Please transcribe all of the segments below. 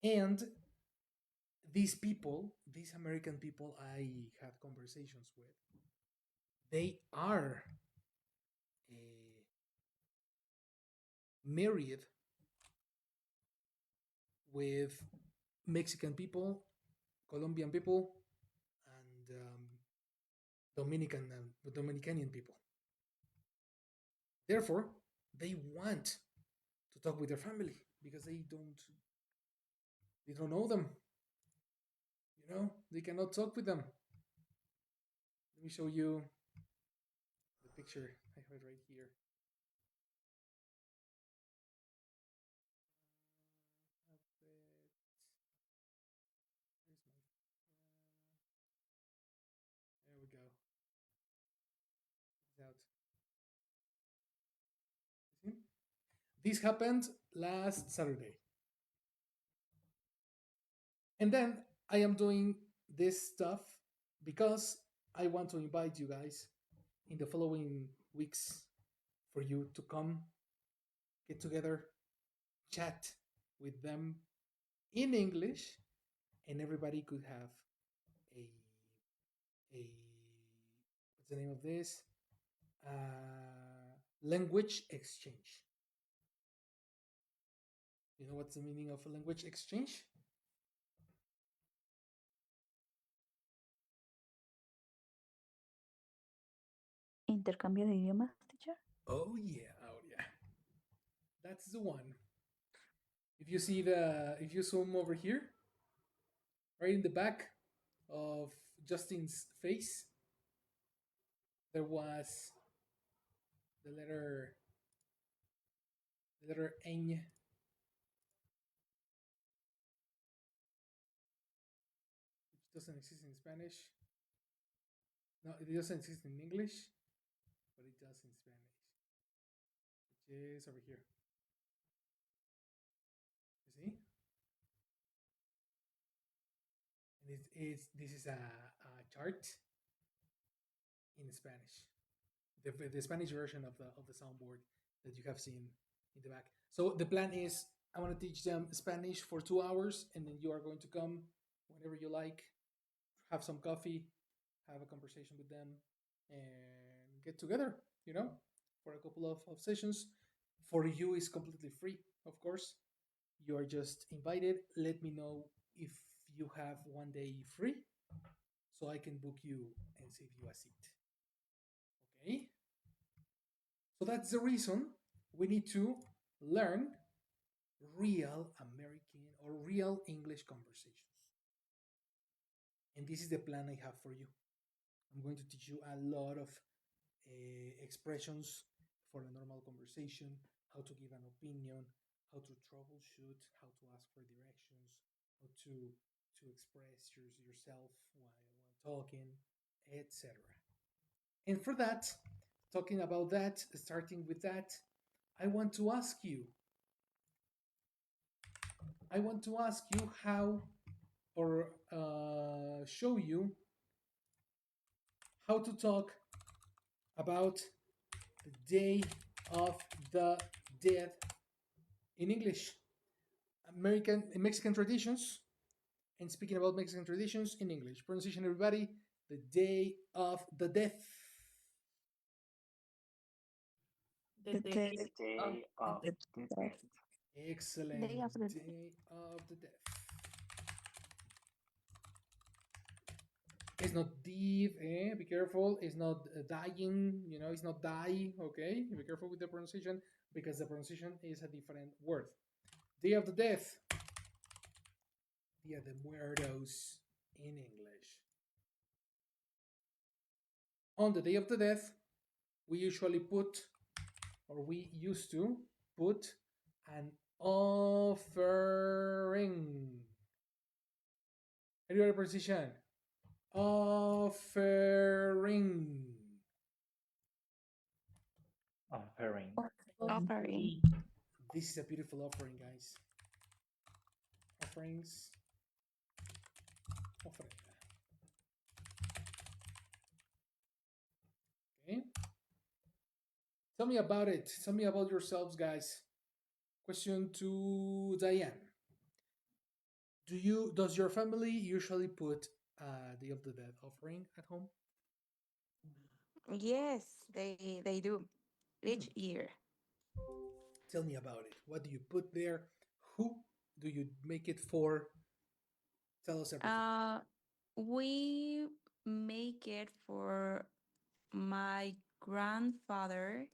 And these people, these American people I had conversations with, they are uh, married with Mexican people, Colombian people, and Dominicanian people. Therefore, they want to talk with their family because they don't know them. They cannot talk with them. Let me show you the picture. I have it right here. Where's my? There we go. It's out. You see? This happened last Saturday, and then I am doing this stuff because I want to invite you guys in the following weeks for you to come, get together, chat with them in English, and everybody could have a a what's the name of this? Language exchange. You know what's the meaning of a language exchange? Intercambio de idiomas, teacher. Oh yeah, oh yeah. That's the one. If you zoom over here, right in the back of Justin's face, there was the letter N, which doesn't exist in Spanish. No, it doesn't exist in English, but it does in Spanish, which is over here. You see? And this is a chart in Spanish, the Spanish version of the soundboard that you have seen in the back. So the plan is I want to teach them Spanish for 2 hours, and then you are going to come whenever you like, have some coffee, have a conversation with them, and get together. For a couple of sessions. For you, is completely free, of course. You are just invited. Let me know if you have one day free so I can book you and save you a seat. Okay? So that's the reason we need to learn real American or real English conversations. And this is the plan I have for you. I'm going to teach you a lot of expressions for a normal conversation, how to give an opinion, how to troubleshoot, how to ask for directions, how to express yourself while talking, etc. And for that, talking about that, starting with that, I want to ask you. I want to ask you how, or show you how to talk about the Day of the Dead in English. Mexican traditions, and speaking about Mexican traditions in English. Pronunciation, everybody. The Day of the Death. The day The of day of the the death. dead. Day of Excellent. the death. Day of the Death. It's not deep, be careful. It's not dying, it's not die, okay? Be careful with the pronunciation because the pronunciation is a different word. Day of the Death. Dia de Muertos in English. On the Day of the Death, we usually put, or we used to put, an offering. Everybody position. Offering. Offering. Offering. This is a beautiful offering, guys. Offerings. Offering. Okay. Tell me about it. Tell me about yourselves, guys. Question to Diane. Does your family usually put Day of the Dead offering at home? Yes, they do Hmm. each year. Tell me about it. What do you put there? Who do you make it for? Tell us everything. Uh, we make it for my grandfather,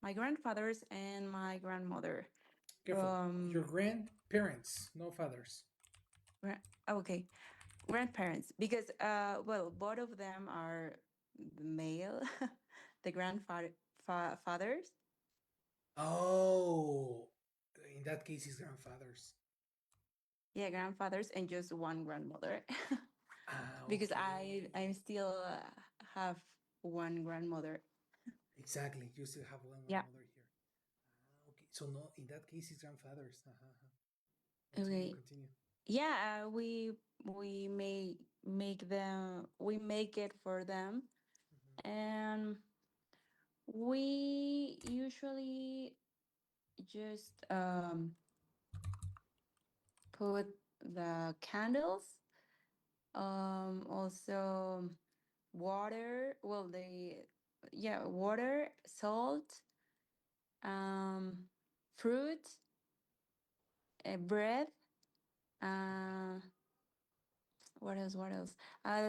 my grandfathers, and my grandmother. Careful. Your Um, grandparents, no fathers. okay, grandparents, because well, both of them are male, the grandfather fathers. Oh, in that case, his grandfathers. Yeah, grandfathers, and just one grandmother. Ah, Because okay. I still have one grandmother. Exactly. You still have one Yeah. grandmother here. Ah, okay. So no, in that case, his grandfathers. Continue, Okay. continue. Yeah, we we make it for them, Hmm. and we usually just put the candles, also water. Well, they yeah, water, salt, um, fruit, bread. Uh, what else? What else?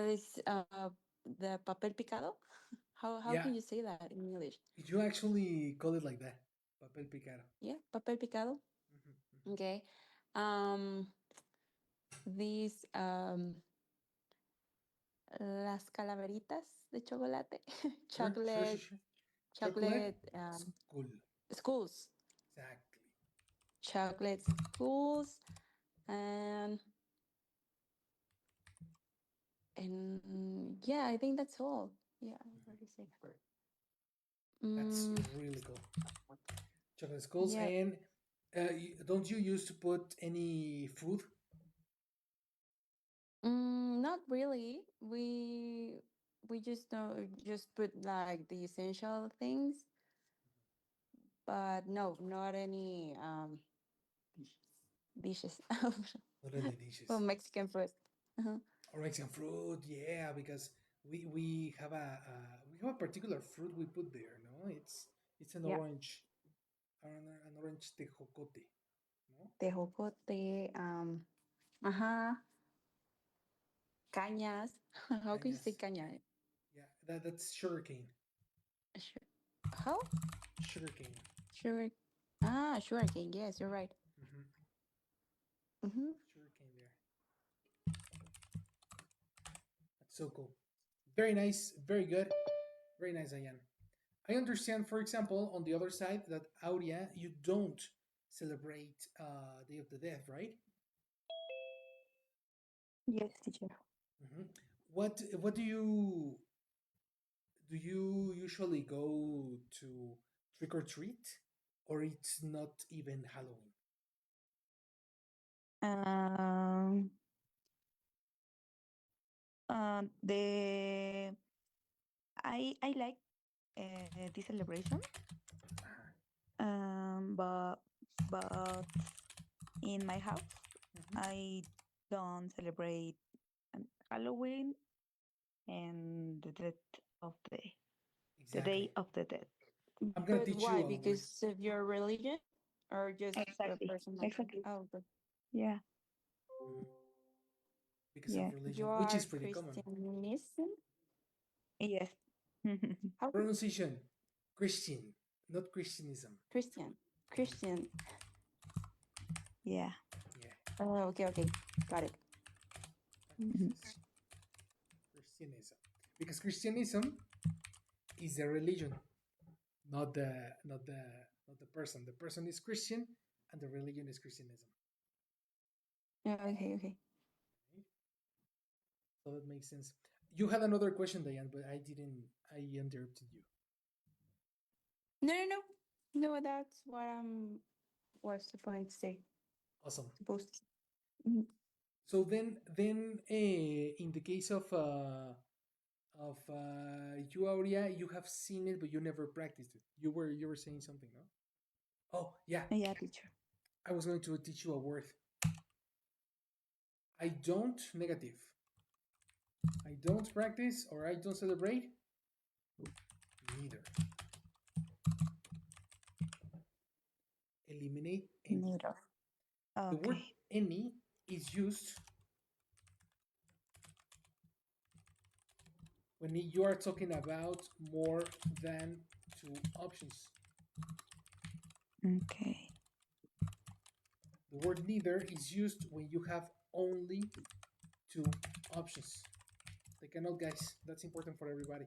This the papel picado. How Yeah, can you say that in English? you actually call it like that. Papel picado. Yeah, papel picado. Hmm. Hmm. Okay. Um, these las calaveritas de chocolate, Sure, sure, sure, chocolate, sure. Chocolate chocolate school. schools, Exactly. chocolate schools, and yeah, I think that's all. Yeah, I Mhm. already said. That's Mm, really cool. Chocolate schools. yeah. And don't you used to put any food? Not really. We just just put like the essential things, but no, not any dishes. Not any Well, dishes. Mexican food. Uh-huh. Or Mexican fruit, yeah, because we have we have a particular fruit we put there. No, it's an Yeah. orange, an orange tejocote. No, Tejocote, ajá, cañas. How can you say cañas. caña? Yeah, that's sugarcane. Su- How? Sugarcane. Sugar. Sugarcane. Yes, you're right. Mm-hmm. Mm-hmm. Sugarcane there. That's so cool. Very nice. Very good. Very nice, Ayan. I understand, for example, on the other side that Aurea, you don't celebrate Day of the Dead, right? Yes, teacher. Hmm. What do you usually go to trick or treat, or it's not even Halloween? Um, the I like this celebration, Uh-huh. but but in my house Hmm. I don't celebrate Halloween and of the Exactly. Day of the Dead. I'm gonna But teach you why? a word. Because of your religion or just a Exactly. personal? Exactly. Oh, but Yeah. Hmm. Because Yeah. of you religion, which is are pretty common. Christianism? Yes. How? Pronunciation: Christian, not Christianism. Christian. Mhm. Christian. Yeah. Yeah, Oh, okay, okay. Got it. Mhm. practices Christianism, because Christianism is the religion, not the not the not the person. The person is Christian, and the religion is Christianism. Okay, okay. Right? So that makes sense. You had another question, Diane, but I didn't. I interrupted you. No, no, no. No, that's what I'm was supposed to say. Awesome. Supposed to. Mhm. So then, in the case of you, Aurea, you have seen it, but you never practiced it. You were saying something, no? Oh yeah, Yeah, teacher. I was going to teach you a word. I don't negative. I don't practice or I don't celebrate. Neither. Eliminate any. Neither. The word Okay. any is used when you are talking about more than two options. Okay. The word neither is used when you have only two options. Take a note, guys. That's important for everybody.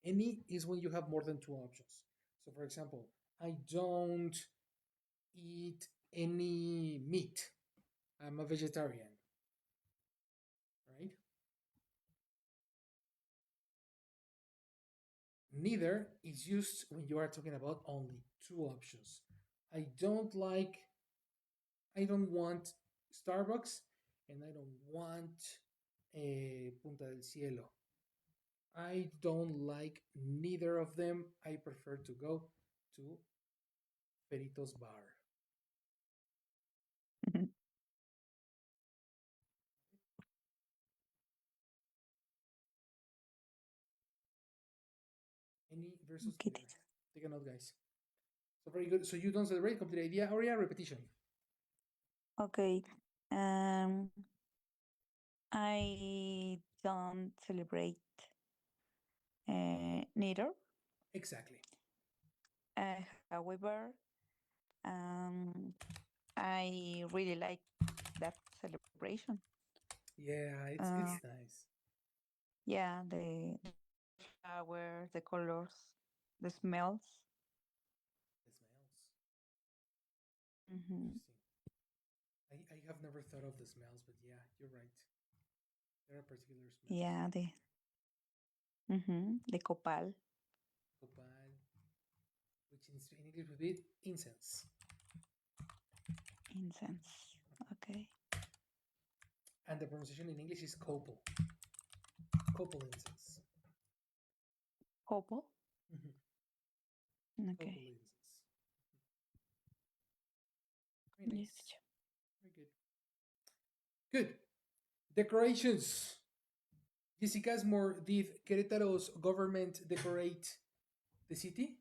Any is when you have more than two options. So, for example, I don't eat any meat. I'm a vegetarian, right? Neither is used when you are talking about only two options. I don't like, I don't want Starbucks and I don't want Punta del Cielo. I don't like neither of them. I prefer to go to Peritos Bar. Any versus Okay. neither. Take a note, guys. So very good. So you don't celebrate complete idea or yeah, repetition. Okay. I don't celebrate neither. Exactly. However, I really like that celebration. Yeah, it's Uh, nice. yeah, the flowers, the colors, the smells. The smells. Hmm. Interesting. I have never thought of the smells, but yeah, you're right. There are particular smells. Yeah, the copal. Copal, which in English would be incense. Incense. Okay. And the pronunciation in English is copal. Copal incense. Copal. Mm-hmm. Okay. Copal incense. Very Yes. nice. Very good. Good. Decorations. Jessica Asmore, did Querétaro's government decorate the city?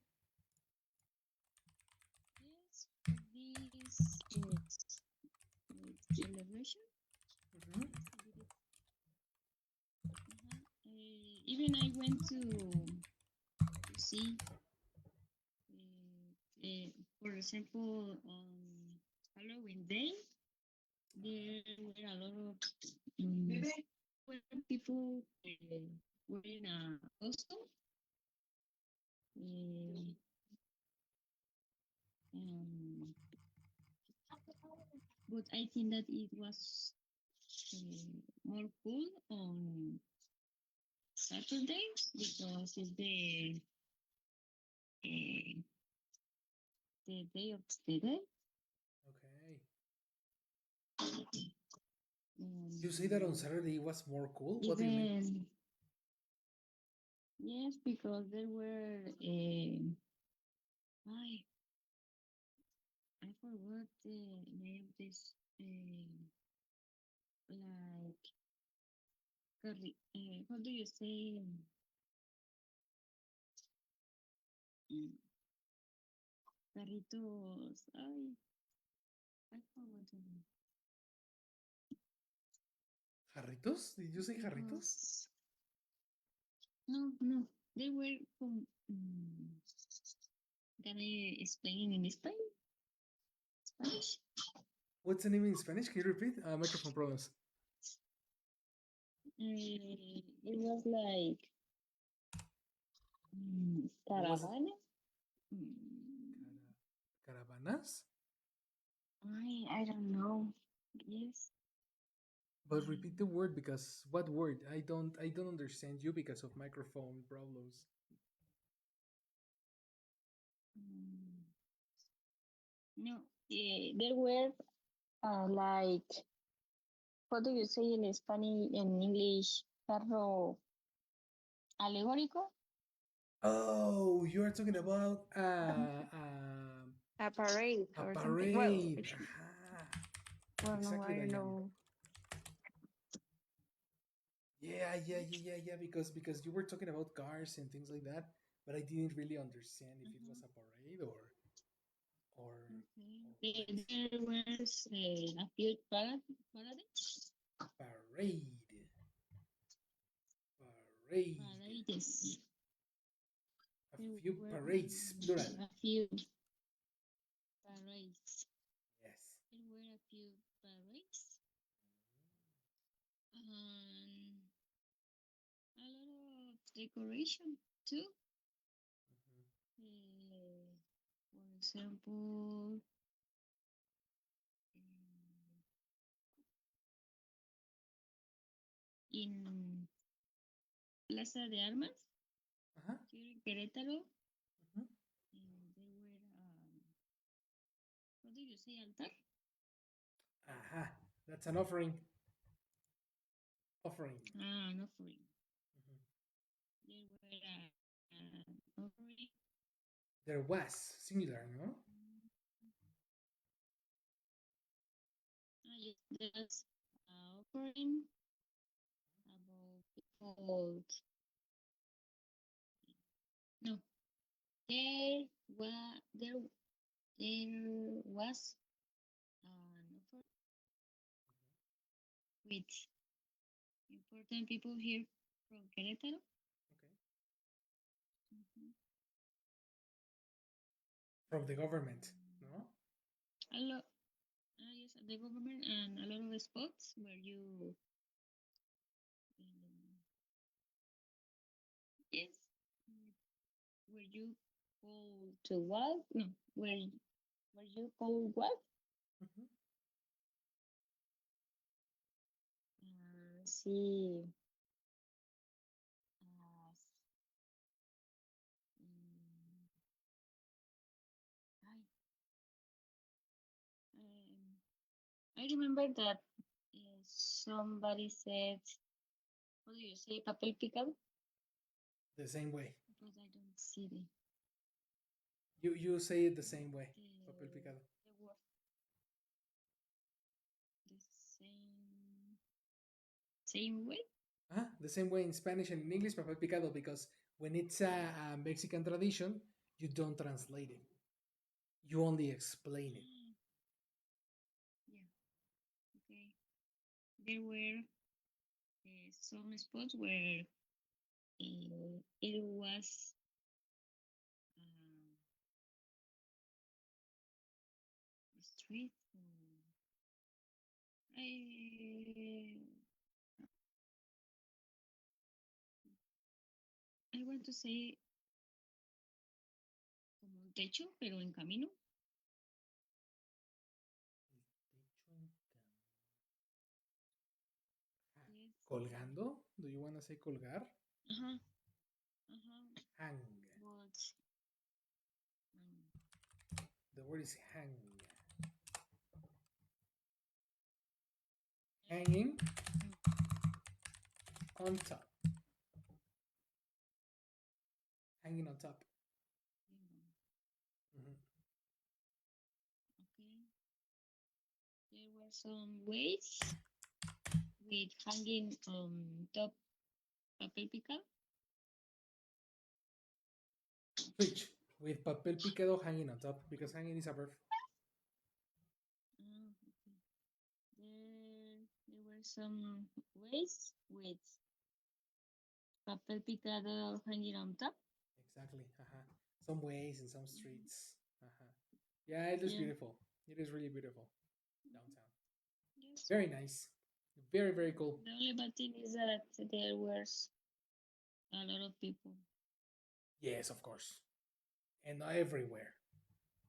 Yes, for this celebration. Mm-hmm. Yes, I did it. Even I went to see, for example, on Halloween Day, there were a lot of people wearing a costume. Uh, um, but I think that it was more cool on Saturday because it's uh, the day of the dead. Okay. You say that on Um, Saturday was more cool? What do you mean? even yes, because there were I forgot the name of this like how do you say carritos? I forgot the name. ¿Jarritos? Did you say It jarritos? was no. They were from. Can I explain in Spanish? What's the name in Spanish? Can you repeat? Microphone problems. It was like What was it? caravana. Mm, Caravanas? I don't know. Yes. But repeat the word because what word? I don't understand you because of microphone problems. Mm, no. There were like what do you say in Spanish in English? Carro alegórico. Oh, you are talking about A parade a or something. Well, parade. Aha. well, no, Exactly, I don't Diane. know. Yeah. Because you were talking about cars and things like that, but I didn't really understand if it was Uh-huh. a parade or Okay. or what is There was a few parades. parade. Parade. Parades. A There few were parades, plural. a few parades. Yes. There were a few parades. And a lot of decoration too. Mhm. Uh, for example, um, in Plaza de Armas, Uh-huh. here in Querétaro, Mhm. there were, what do you say, altar? Aha. That's an offering. Offering. An offering. Mhm. There were an offering. There was similar, no? Yes, there's an offering about people. No, there was an offer with important people here from Querétaro. Okay. Mhm. From the government, no? A lot, yes, the government and a lot of spots where um, yes, where you go to what? No, where you go what? Mhm. See, uh, mm, I, um, I remember that somebody said, what do you say, papel picado? The same way. But I don't see You say it the same way. Papel the, picado. the word, the same way. The same way in Spanish and in English, papel picado, because when it's a Mexican tradition, you don't translate it. You only explain it. Ah, yeah, okay. There were some spots where it was um, a street. I I want to say como un techo, pero en camino. El techo en Yes. colgando. Do you want to say colgar? Ajá, ajá. Hang. But um, The word is hang. Hanging on top. Hanging on top. Mhm. okay. There were some ways with hanging on top papel picado. Switch with papel picado hanging on top because hanging is a verb. Okay. There were some ways with papel picado hanging on top. Exactly. Some ways and some Mhm. streets. Yeah, it looks Yeah. beautiful. It is really beautiful Mhm. downtown. Yes. Very nice. Very cool. The only bad thing is that there was a lot of people. Yes, of course. And everywhere.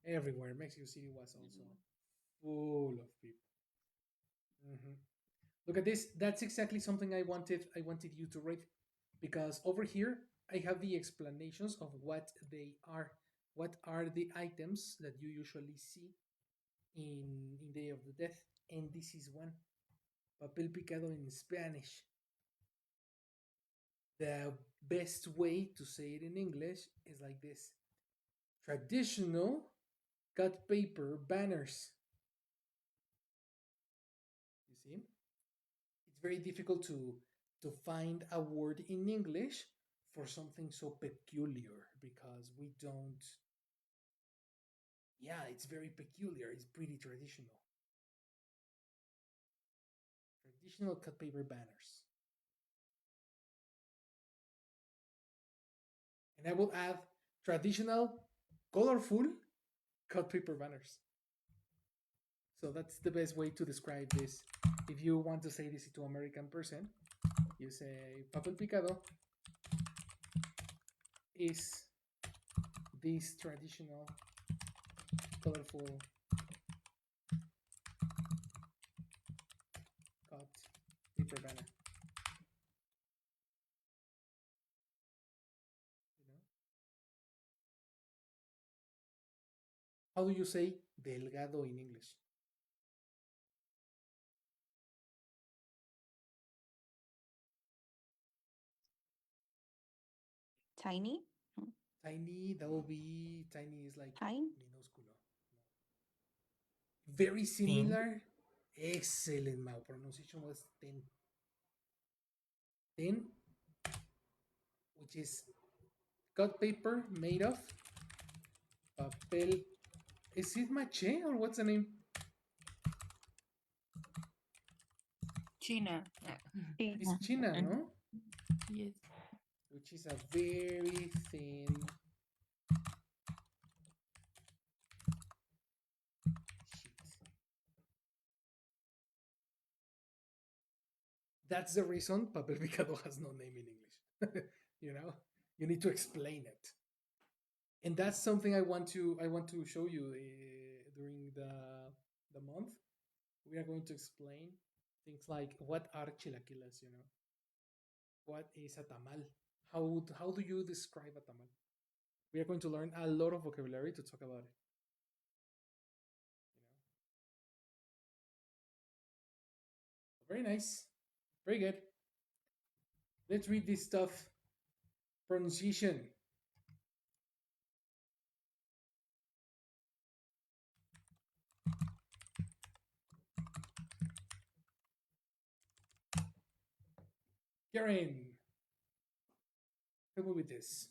Everywhere. Mexico City was also Everywhere. full of people. Mhm. Look at this. That's exactly something I wanted you to read because over here I have the explanations of what they are. What are the items that you usually see in Day of the Death? And this is one. Papel picado in Spanish. The best way to say it in English is like this: traditional cut paper banners. You see? It's very difficult to find a word in English for something so peculiar because we don't. Yeah, it's very peculiar. It's pretty traditional. Traditional cut paper banners. And I will add traditional, colorful cut paper banners. So that's the best way to describe this. If you want to say this to American person, you say papel picado is this traditional, colorful cut paper banner. You know? How do you say delgado in English? Tiny. Tiny, that will be tiny is like Tiny. minúsculo. Very Thin. similar. Excellent. My pronunciation was thin. Thin, which is cut paper made of papel. Is it mache or what's the name? China. It's China, no? Yes. Which is a very thin sheet. That's the reason papel picado has no name in English. You know, you need to explain it, and that's something I want to show you during the month. We are going to explain things like what are chilaquiles. You know, what is a tamal? How do you describe a tamal? We are going to learn a lot of vocabulary to talk about it. You know, very nice, very good. Let's read this stuff. Pronunciation. Karen, help me with this.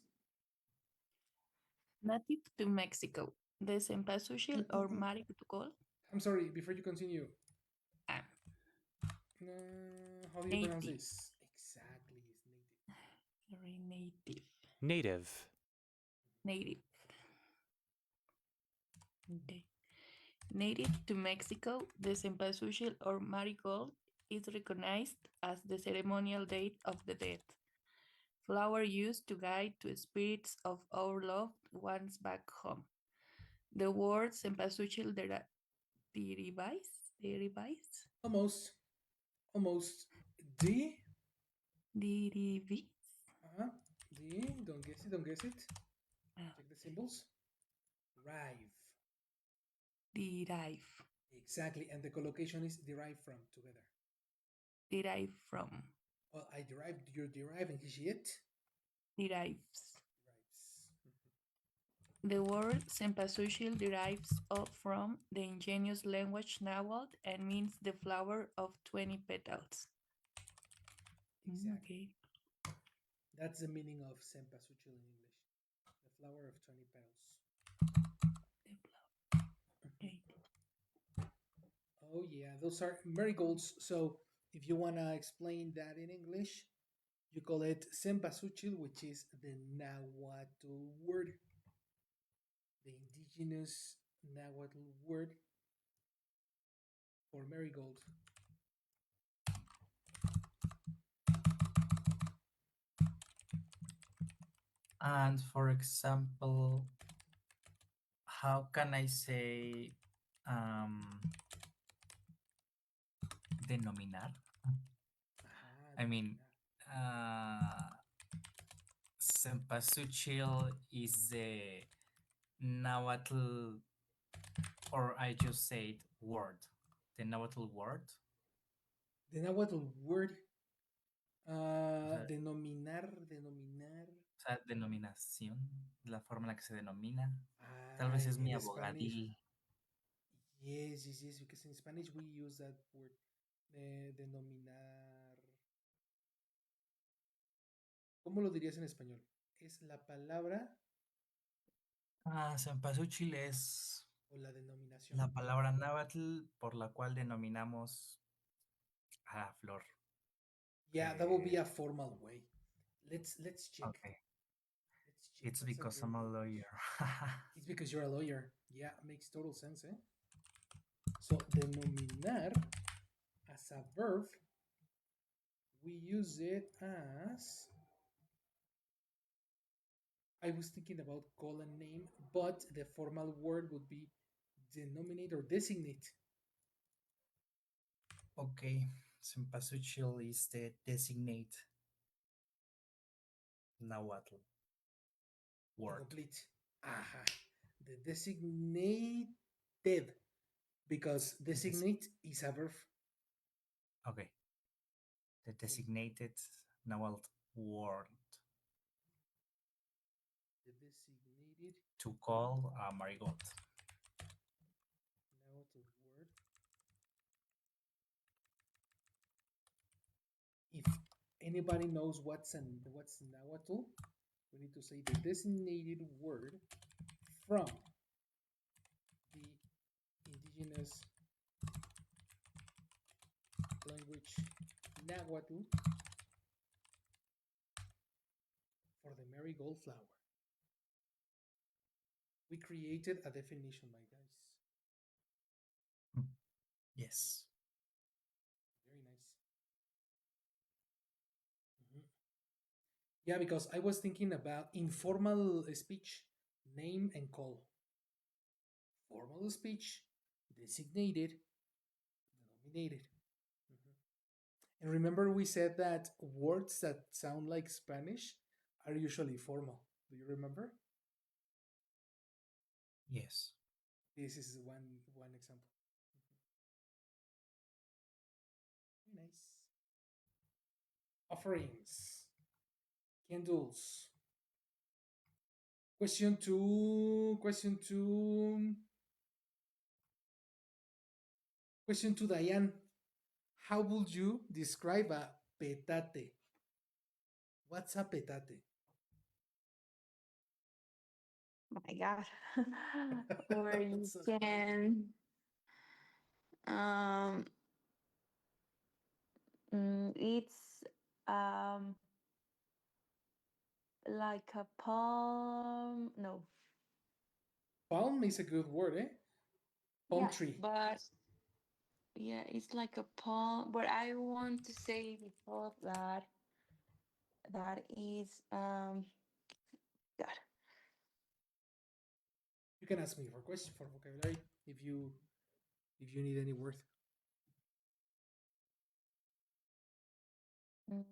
Native to Mexico. De cempasúchil or maricutocol. I'm sorry, before you continue, Ah, how do you pronounce Native. this? Exactly, it's native. Very native. Native. Native. Okay. Native to Mexico, the cempasúchil or marigold is recognized as the ceremonial date of the dead. Flower used to guide to spirits of our loved ones back home. The word cempasúchil derives? Almost, almost. D. Derivis? D. Don't guess it. Don't guess it. Ah, Check the symbols. Rive. derive. Exactly, and the collocation is derived from together. Derive from. Well, I derived. You're deriving. Is it? Derives. Derives. The word cempasúchil derives from the ingenious language Nahuatl and means the flower of 20 petals. Exactly. Okay. That's the meaning of cempasúchil in English. The flower of 20 petals. The flower. Okay. Oh yeah, those are marigolds. So if you wanna explain that in English, you call it cempasúchil, which is the Nahuatl word, the indigenous Nahuatl word for marigold. And for example, how can I say denominar? Ajá, I mean, denominar. cempasúchil is the Nahuatl, or I just said word, the Nahuatl word. The Nahuatl word, O sea, denominar. o sea, denominación, la forma en la que se denomina. Tal Ah, vez es mi in Spanish. abogadil. Yes, because in Spanish we use that word, denominar. ¿Cómo lo dirías en español? Es la palabra Cempasúchil es o la denominación. la palabra náhuatl por la cual denominamos a la flor. Yeah, that will be a formal way. Let's check. Okay. Let's check. It's That's a because very I'm a good lawyer. It's because you're a lawyer. Yeah, makes total sense, eh? So, denominar as a verb, we use it as, I was thinking about call and name, but the formal word would be denominate or designate. Okay. Cempasúchil is the designate Nahuatl word. Incomplete. Aha. The designated, because designate is a verb. Okay. The designated Nahuatl word The designated to call a marigold. Nahuatl word. If anybody knows what's Nahuatl, we need to say the designated word from the indigenous language Nahuatl for the marigold flower. We created a definition, my guys. Yes. Very nice. Yeah, because I was thinking about informal speech, name and call. Formal speech, designated, denominated. And remember, we said that words that sound like Spanish are usually formal. Do you remember? Yes. This is one example. Very nice. Offerings, candles. Question two. Question to Diane. How would you describe a petate? What's a petate? My God. Where you can um it's um like a palm, no. Palm is a good word, eh? Palm Yeah, tree. but yeah, it's like a palm, but I want to say before that is God. You can ask me for question for vocabulary if you need any word. Mm,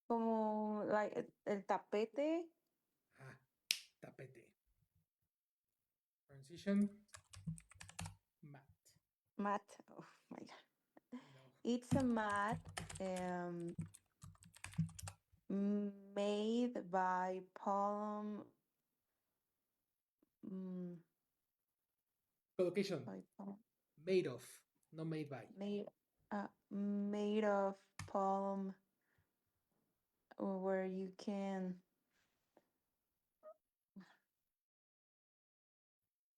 como like el tapete. Ah, tapete. Transition. Mat. Mat. Oh my God. No. It's a mat made by palm. Mm, Collocation. by palm. Made of, not made by. Made of palm, where you can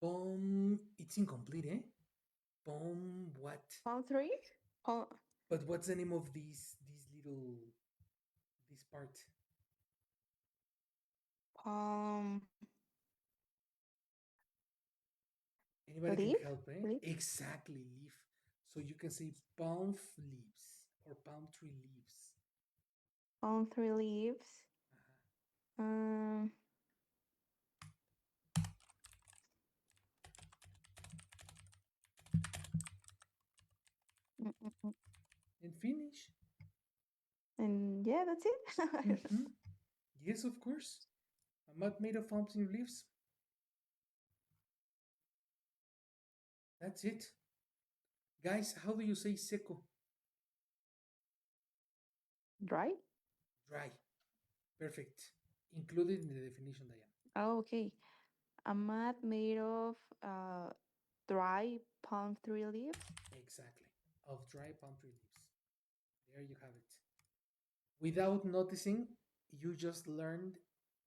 Palm. It's incomplete, eh? Palm what? palm tree. Palm, But what's the name of this part? palm Anybody leaf. can help, eh? Leaf. Exactly, leaf. So you can say palm leaves or palm tree leaves. Palm tree leaves. Uh-huh. Um. mm, mm, mm. And finish. And yeah, that's it. Mhm. Yes, of course. A mat made of palm tree leaves. That's it. Guys, how do you say seco? Dry. Dry. Perfect. Included in the definition, Diane. Oh, okay. A mat made of dry palm tree leaves. Exactly. of dry palm tree leaves. There you have it. Without noticing, you just learned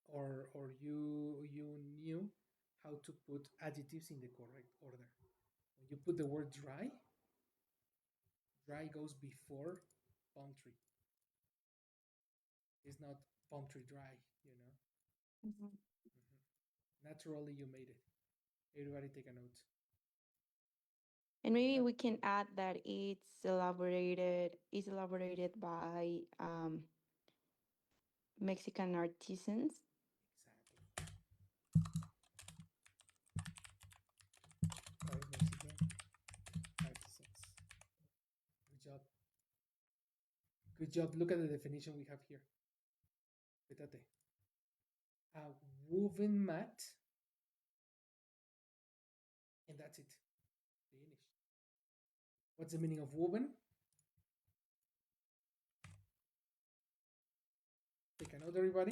or you knew how to put adjectives in the correct order. When you put the word dry, dry goes before palm tree. It's not palm tree dry, you know. Mhm. Naturally, you made it. Everybody take a note. And maybe we can add that is elaborated by Mexican artisans. Exactly. By Mexican artisans. Good job. Good job. Look at the definition we have here. Fíjate. A woven mat. And that's it. Finished. What's the meaning of woven? Take a note, everybody.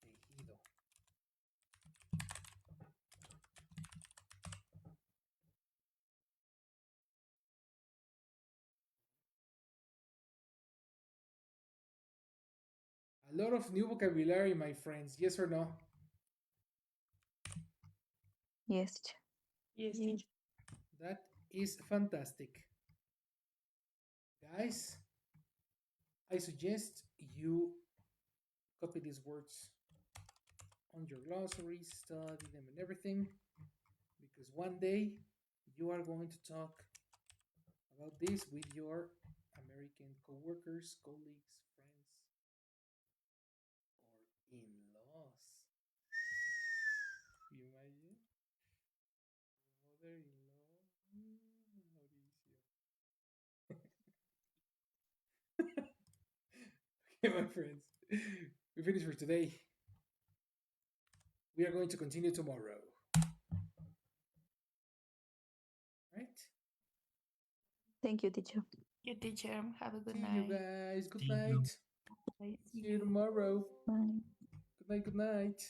Tejido. A lot of new vocabulary, my friends. Yes or no? Yes, teacher. Yes, Yes. teacher. That is fantastic. Guys, I suggest you copy these words on your glossaries, study them and everything, because one day you are going to talk about this with your American coworkers, colleagues, friends, or in-laws. You imagine? Mother-in-law, Mauricio. Okay, my friends, we finished for today. We are going to continue tomorrow. Right? Thank you, teacher. You teacher. Have a good See you night. guys. Good See you. night. Bye. See you tomorrow. Bye. Good night. Good night.